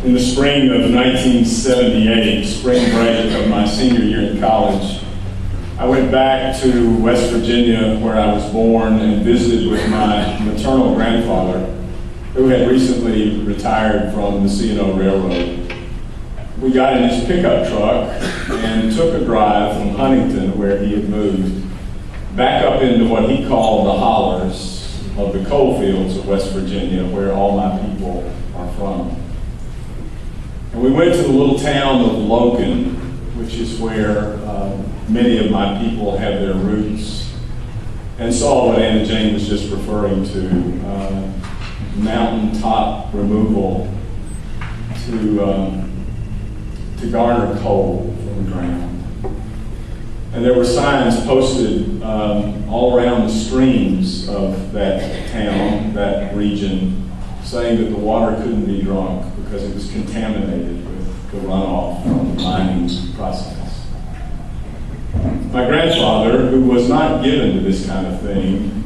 In the spring of 1978, spring break of my senior year in college, I went back to West Virginia where I was born and visited with my maternal grandfather, who had recently retired from the C&O Railroad. We got in his pickup truck and took a drive from Huntington, where he had moved, back up into what he called the hollers of the coal fields of West Virginia, where all my people are from. And we went to the little town of Logan, which is where many of my people have their roots, and saw what Anna Jane was just referring to, mountaintop removal to garner coal from the ground. And there were signs posted all around the streams of that town, that region, saying that the water couldn't be drunk because it was contaminated with the runoff from the mining process. My grandfather, who was not given to this kind of thing,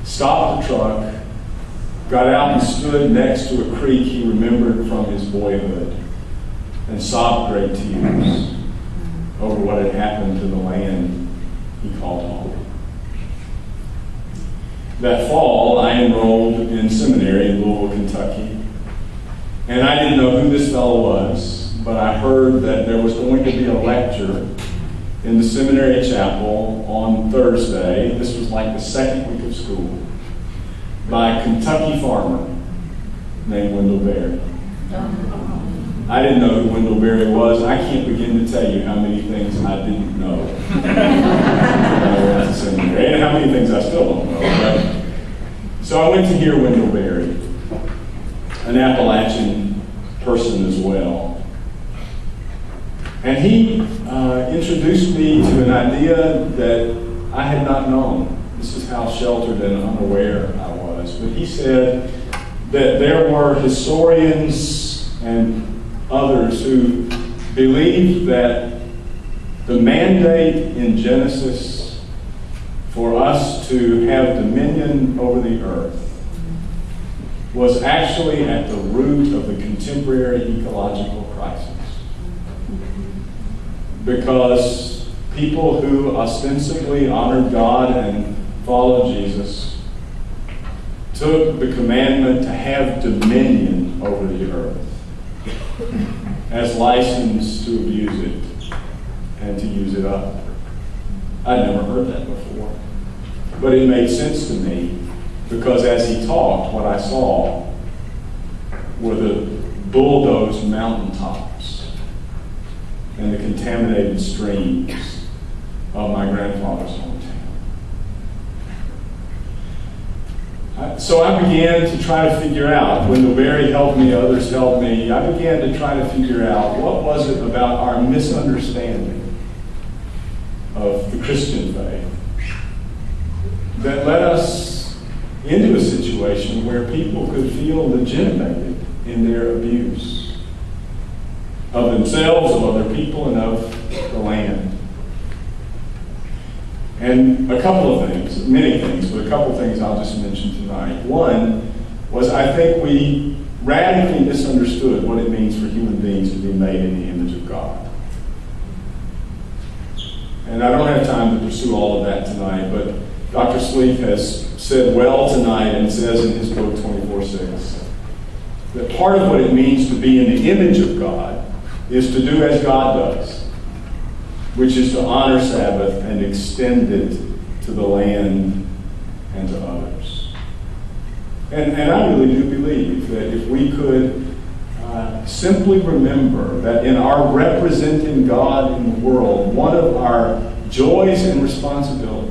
stopped the truck, got out and stood next to a creek he remembered from his boyhood, and sobbed great tears over what had happened to the land he called home. That fall, I enrolled in seminary in Louisville, Kentucky, and I didn't know who this fellow was, but I heard that there was going to be a lecture in the seminary chapel on Thursday. This was like the second week of school, by a Kentucky farmer named Wendell Berry. I didn't know who Wendell Berry was. I can't begin to tell you how many things I didn't know and how many things I still don't know. Right? So I went to hear Wendell Berry, an Appalachian person as well. And he introduced me to an idea that I had not known. This is how sheltered and unaware I was. But he said that there were historians and others who believed that the mandate in Genesis for us to have dominion over the earth was actually at the root of the contemporary ecological crisis. Because people who ostensibly honored God and followed Jesus took the commandment to have dominion over the earth as license to abuse it and to use it up. I'd never heard that before. But it made sense to me because as he talked, what I saw were the bulldozed mountaintops and the contaminated streams of my grandfather's hometown. So I began to try to figure out, Wendell Berry helped me, others helped me, I began to try to figure out what was it about our misunderstanding of the Christian faith that led us into a situation where people could feel legitimated in their abuse of themselves, of other people, and of the land. And a couple of things, many things, but a couple of things I'll just mention tonight. One was I think we radically misunderstood what it means for human beings to be made in the image of God. And I don't have time to pursue all of that tonight, but Dr. Sleeth has said well tonight and says in his book 24/6 that part of what it means to be in the image of God is to do as God does, which is to honor Sabbath and extend it to the land and to others. And I really do believe that if we could simply remember that in our representing God in the world, one of our joys and responsibilities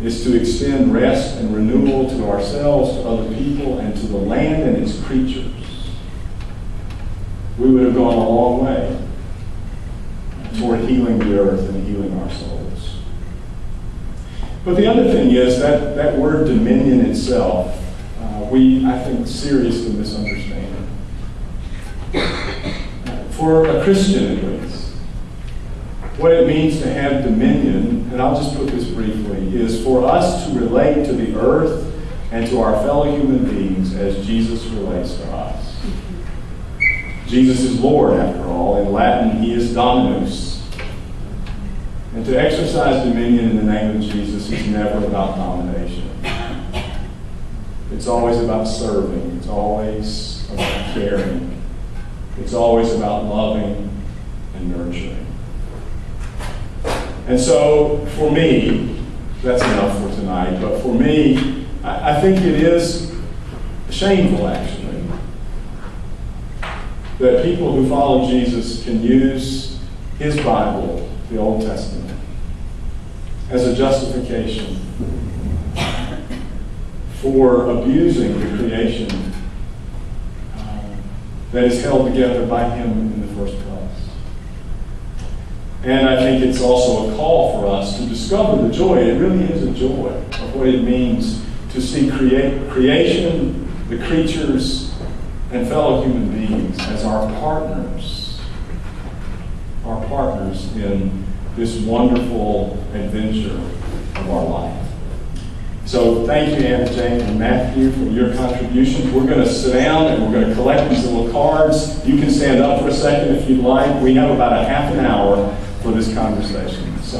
is to extend rest and renewal to ourselves, to other people, and to the land and its creatures, we would have gone a long way toward healing the earth and healing our souls. But the other thing is that word dominion itself, we, I think, seriously misunderstand. For a Christian at least, what it means to have dominion, and I'll just put this briefly, is for us to relate to the earth and to our fellow human beings as Jesus relates to us. Jesus is Lord, after all. In Latin, he is Dominus. And to exercise dominion in the name of Jesus is never about domination. It's always about serving. It's always about caring. It's always about loving and nurturing. And so, for me, that's enough for tonight, but for me, I think it is shameful, actually, that people who follow Jesus can use his Bible, the Old Testament, as a justification for abusing the creation that is held together by him in the first place. And I think it's also a call for us to discover the joy. It really is a joy of what it means to see creation, the creatures, and fellow human beings as our partners in this wonderful adventure of our life. So thank you, Anna Jane and Matthew, for your contributions. We're going to sit down and we're going to collect these little cards. You can stand up for a second if you'd like. We have about a half an hour for this conversation. So